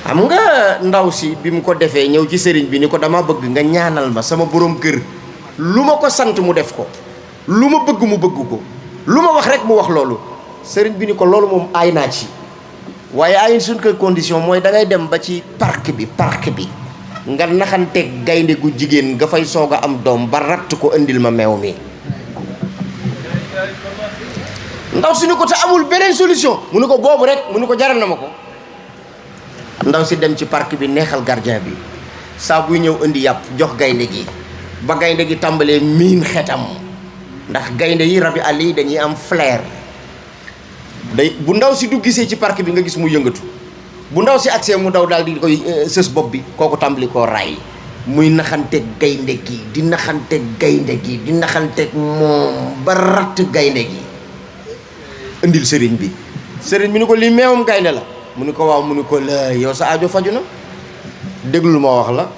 xam nga ndaw si bi mu ko defee ñëw ci sëriñ bi ni ko dama bëgg nga ñaanal ma sama borom kër lu ma ko sant mu def ko, lu ma bëgg mu bëgg ko, lu ma wax rek mu wax loolu. sëriñ bi ni ko loolu moom aay naa ci, waaye ay suñ ko condition mooy da ngay dem ba ci parc bi nga naxanteeg gaynde gu jigéen nga fay soog a am doom ba ratt ko indil ma meew mi. ndaw si ni ko te amul beneen solution mu ni ko boobu rek, mu ni ko jaral na ma ko. ndaw si dem ci parc bi neexal gardien bi saa buy ñëw indi yàpp jox gaynde gi ba gaynde gi tàmbalee miin xetam, ndax gaynde yi rabi àll yi dañuy am flair. bu ndaw si du gisee ci parc bi nga gis mu yëngatu, bu ndaw si accès mu daw daal di koy sës bopp bi, kooku tàmbali koo raay. muy naxanteeg gaynde gi di naxanteeg gaynde gi di naxanteeg moom ba ratt gaynde gi indil sëriñ bi. sëriñ bi ni ko lii meewam gaynde la, mu ni ko waaw, mu ni ko la yow sa aajo faju na. déglul ma wax la,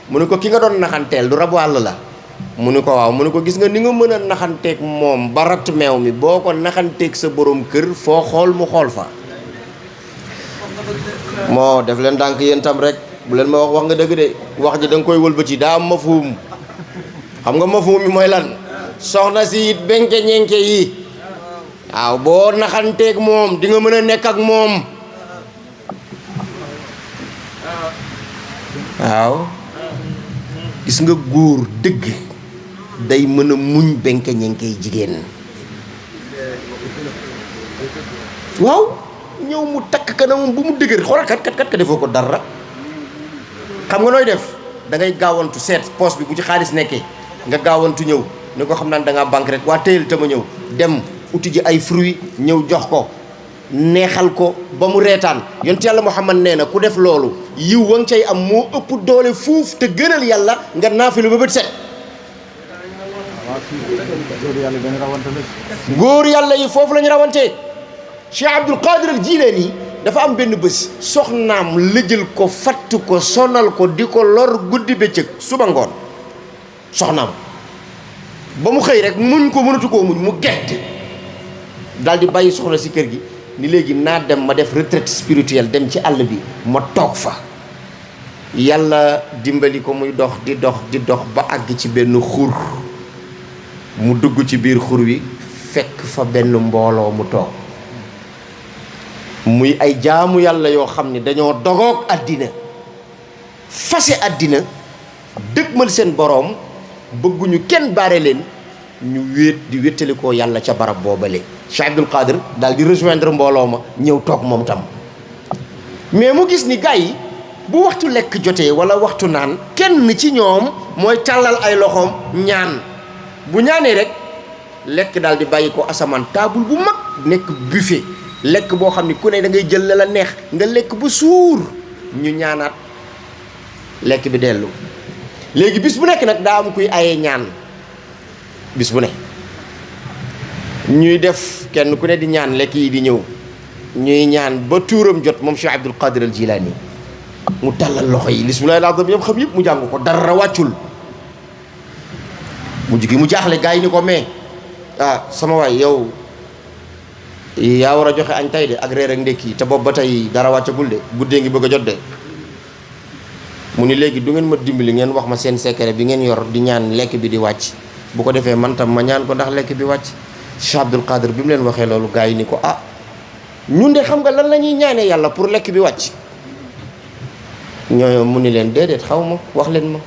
mu ni ko ki nga doon naxanteel du rabu àll la, mu ni ko waaw, mu ni ko gis nga ni nga mën a naxanteeg moom ba ratt meew mi, boo ko naxanteeg sa borom kër foo xool mu xool fa. moo def leen ndànk yéen tam rek, bu leen ma wax nga dëgg de, wax ji da nga koy wëlbati daa am mafhum. xam nga mafhum mi mooy lan? soxna si it benke ñenke yi, waaw boo naxanteeg moom di nga mën a nekk ak moom. waaw gis nga góor dëgg day mën a muñ benke ñenke yi jigéen. waaw ñëw mu takk kanamam bu mu dëgër, xoolal kat defoo ko dara. xam nga nooy def? da ngay gaawantu seet poche bi bu ci xaalis nekkee nga gaawantu ñëw ni ko xam naa da ngaa banque rek, waa téyel te ma ñëw dem uti ji ay fruits ñëw jox ko, neexal ko ba mu reetaan. yonent yàlla Muhammad nee na ku def loolu yiw wa nga cay am moo ëpp doole fuuf te gënal yàlla nga naafilu ba bët set. góor yàlla yi foofu la ñu rawantee. Cheikh Abdul Qadir al Jilani dafa am benn bés soxnaam lëjël ko, fatt ko, sonal ko, di ko lor guddi bëccëg suba ngoon. soxnaam ba mu xëy rek muñ ko mënatu koo muñ, mu gett daal di bàyyi soxna si kër gi ni léegi naa dem ma def retraite spirituelle, dem ci àll bi ma toog fa. yàlla dimbali ko muy dox di dox ba àgg ci benn xur. mu dugg ci biir xur wi fekk fa benn mbooloo mu toog, muy ay jaamu yàlla yoo xam ne dañoo dogoog àddina, fase àddina, dëgmal seen boroom, bëgguñu kenn baare leen, ñu wéet di wéttalikoo yàlla ca barab boobale. Cheikh Abdul Qadir daal di rejoindre mbooloo ma ñëw toog moom tam. mais mu gis ni gars yi bu waxtu lekk jotee wala waxtu naan, kenn ci ñoom mooy tàllal ay loxoom ñaan. bu ñaanee rek lekk daal di bàyyi ko asamaan, taabul bu mag nekk buffet, lekk boo xam ni ku ne da ngay jël la neex nga lekk ba suur. ñu ñaanaat, lekk bi dellu. léegi bis bu nekk nag daa am kuy aye ñaan, bis bu ne ñuy def kenn ku ne di ñaan, lekk yi di ñëw, ñuy ñaan ba tuuram jot moom Cheikh Abdul Qadir al Jilani. mu tàllal loxo yi bismillahi al-azim yëpp xam yëpp mu jàng ko, dara wàccul. mujj gi mu jaaxle, gars yi ni ko mais sama waay yow yaa war a joxe añ tey de ak reer ak ndékki, te boobu ba tey dara wàccagul de, guddee ngi bëgg a jot de. mu ni léegi du ngeen ma dimbali, ngeen wax ma seen secret bi ngeen yor di ñaan lekk bi di wàcc, bu ko defee man tam ma ñaan ko ndax lekk bi wàcc. Cheikh Abdul Qadir bi mu leen waxee loolu, gars yi ni ko ñun de xam nga lan la ñuy ñaanee yàlla pour lekk bi wàcc. ñooñu mu ni leen déedéet xaw ma, wax leen ma.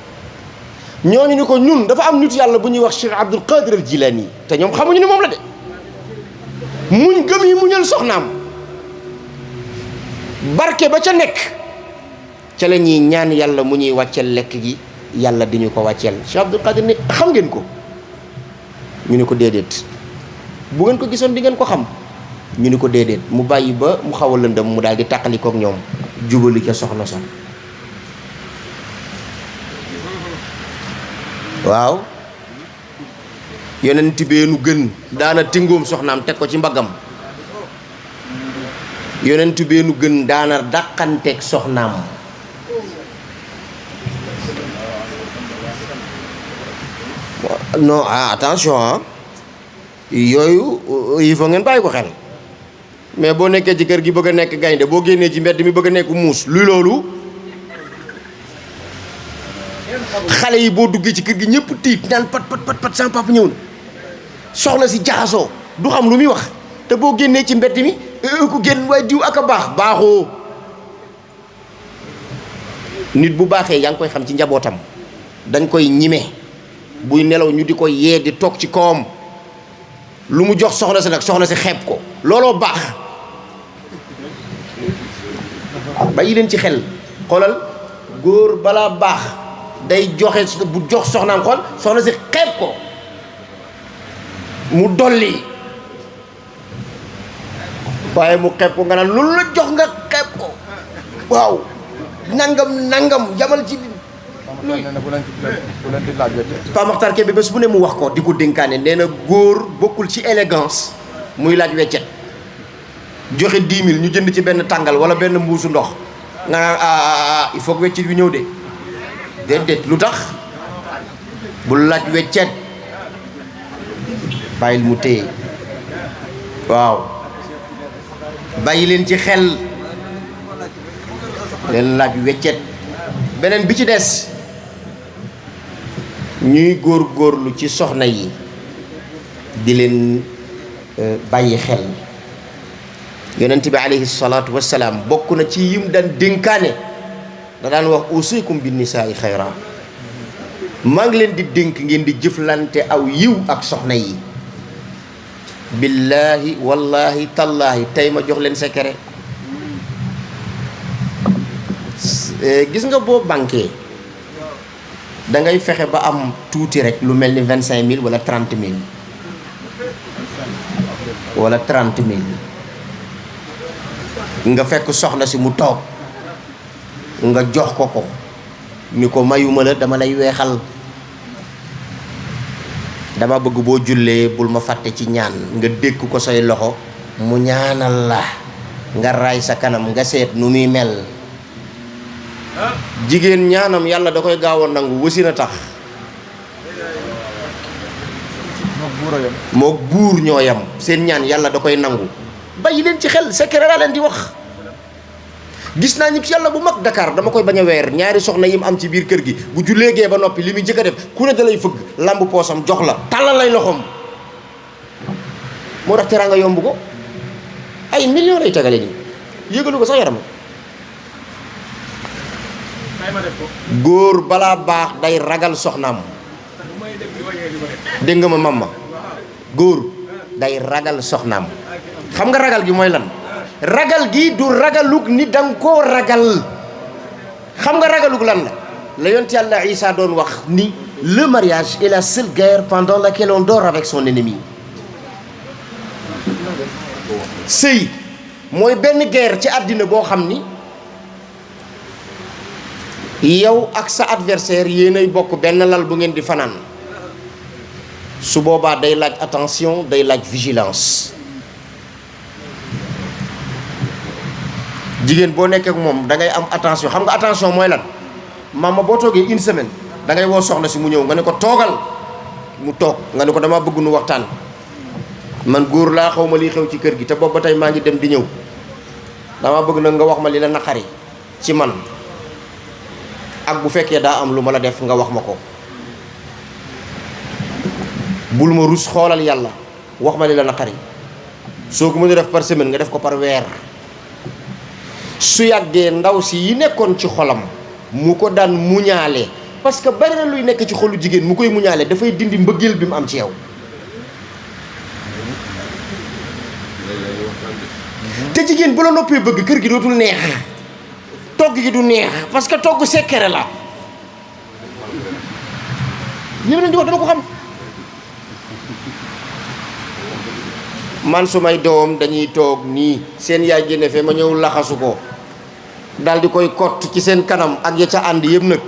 ñooñu ni ko ñun dafa am nit yàlla bu ñuy wax Cheikh Abdul Qadir al Jilani, te ñoom xamuñu ni moom la de. muñ gëm yi muñal soxnaam, barke ba ca nekk ca la ñuy ñaan yàlla mu ñuy wàcceel lekk gi, yàlla di ñu ko wàcceel. Cheikh Abdul Qadir ni xam ngeen ko? ñu ni ko déedéet. bu ngeen ko gisoon di ngeen ko xam. ñu ni ko déedéet. mu bàyyi ba mu xaw a lëndëm mu daal di tàqalikook ñoom jubali ca soxna sa. waaw yonent bee nu gën, daana tingoom soxnaam teg ko ci mbaggam. yonent bee nu gën, daana dàqanteeg soxnaam. non attention yooyu il faut ngeen bàyyi ko xel. mais boo nekkee ci kër gi bëgg a nekk gaynde boo génnee ci mbedd mi bëgg a nekk muus luy loolu. xale yi boo duggee ci kër gi ñëpp tiit naan pat pat pat pat sama papa ñëw na soxna si jaxasoo du xam lu muy wax te boo génnee ci mbedd mi ku génn waaye diw ak a baaxoo. nit bu baaxee yaa ngi koy xam ci njabootam dañ koy ñime buy nelaw ñu di ko yee di toog ci kawam lu mu jox soxna si nag soxna si xeeb ko looloo baax. bàyyi leen ci xel xoolal góor balaa baax day joxe bu jox soxnaam xool soxna si xeeb ko mu dolli waaye mu xeeb ko nga naan loolu la jox nga xeeb ko waaw nangam jamal ci. Pa Maxtar Kebe bés bu ne mu wax ko di ko dénkaane nee na góor bokkul ci élégance muy laaj weccet joxe 10 000 ñu jënd ci benn tàngal wala benn mbuusu ndox nga naan il faut que weccet bi ñëw de déedéet lu tax bul laaj weccet bàyyil mu téye waaw bàyyi leen ci xel leen laaj weccet. beneen bi ci des ñuy góorlu ci soxna yi di leen bàyyi xel. yonent bi alayhi salaatu wassalaam bokk na ci yim daan dénkaane da daan wax usikum bi nisaa'i xayra maa ngi leen di dénk ngeen di jëflante aw yiw ak soxna yi. billaahi wallaahi tallaahi tey ma jox leen secret. gis nga boo banqué da ngay fexe ba am tuuti rek lu mel ni 25 000 wala 30 000 wala 30 000 nga fekk soxna si mu toog nga jox ko ni ko mayuma la dama lay weexal dama bëgg boo jullee bul ma fàtte ci ñaan nga dékk ko say loxo mu ñaanal la nga raay sa kanam nga seet nu muy mel. jigéen ñaanam yàlla da koy gaaw a nangu wasi na tax moo buur ñoo yam seen ñaan yàlla da koy nangu. bàyyi leen ci xel secret laa leen di wax. gis naa nit yàlla bu mag Dakar dama koy bañ a weer ñaari soxna yi mu am ci biir kër gi bu julleegee ba noppi li muy njëkk a def ku ne da lay fëgg lamb poosam jox la tàllal lay loxoom. moo tax teraanga yomb ko ay millions lay tegale nii yëgalu ko sax yaram. góor balaa baax day ragal soxnaam. dégg nga ma mamma góor day ragal soxnaam. xam nga ragal gi mooy lan. ragal gi du ragalug ni danga koo ragal. xam nga ragalug lan la yonent yàlla Isa doon wax ni le mariage est la seule guerre pendant laquelle on dort avec son ennemi. sëy mooy benn guerre ci àddina boo xam ni yow ak sa adversaire yéenay bokk benn lal bu ngeen di fanaan. su boobaa day laaj attention day laaj vigilance. jigéen boo nekkee ak moom da ngay am attention xam nga attention mooy lan maama boo toogee une semaine da ngay woo soxna si mu ñëw nga ne ko toogal mu toog nga ne ko dama bëgg nu waxtaan. man góor laa xaw ma liy xew ci kër gi te boobu ba tey maa ngi dem di ñëw dama bëgg nag nga wax ma li la naqari ci man ak bu fekkee daa am lu ma la def nga wax ma ko. bul ma rus xoolal yàlla wax ma li la naqari soo ko mën a def par semaine nga def ko par weer. su yàggee ndaw si yi nekkoon ci xolam mu ko daan muñaale parce que bari na luy nekk ci xolu jigéen mu koy muñaale dafay dindi mbëggeel bi mu am ci yow. te jigéen bu la noppee bëgg kër gi dootul neex togg gi du neex parce que togg secret la. ñëw nañ di wax dama ko xam. man su may doom dañuy toog nii seen yaay génne fee ma ñëw laxasu ko daal di koy kott ci seen kanam ak ya ca ànd yëpp nag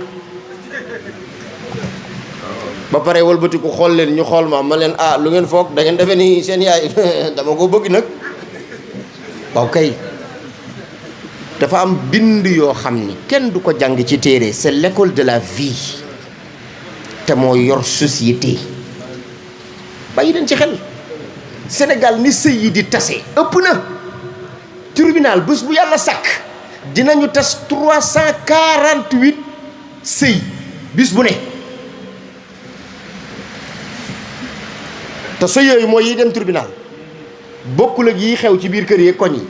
ba pare wëlbatiku xool leen ñu xool ma leen lu ngeen foog da ngeen defee ni seen yaay dama ko bëgg nag. waaw kay dafa am bind yoo xam ni kenn du ko jàng ci téere c'est l'école de la vie te moo yor société. bàyyi leen ci xel. Sénégal ni sëy yi di tase ëpp na tribunal bés bu yàlla sàkk dinañu tas 348 sëy bis bu ne te sëy yooyu mooy yi dem tribunal bokkul ak yi xew ci biir kër yi koñ yi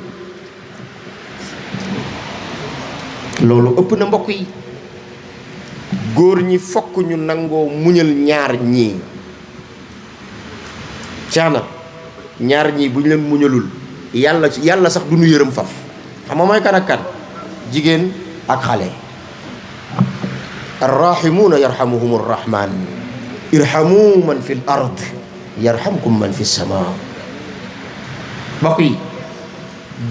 loolu ëpp na mbokk yi góor ñi fokk ñu nangoo muñal ñaar ñii caana ñaar ñii bu ñu leen muñalul yàlla sax du ñu yërëm faf xam nga mooy kan ak kan jigéen ak xale arrahimuuna yarhamuhum arrahman irhamu man fi l ard yarhamkum man fi sama mbokk yi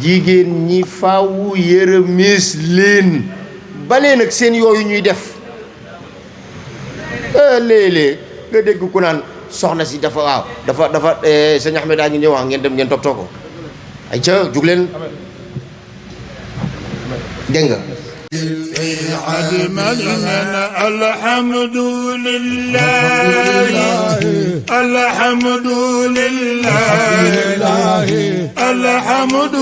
jigéen ñi faawu yërëmees leen baleen ak seen yooyu ñuy def léeg-léeg nga dégg ku naan soxna si dafa sëñ Ahmed daa ngi ñëw wax ngeen dem ngeen toppatoo ko ay ca jug leen dégg nga الحمد لله الحمد لله الحمد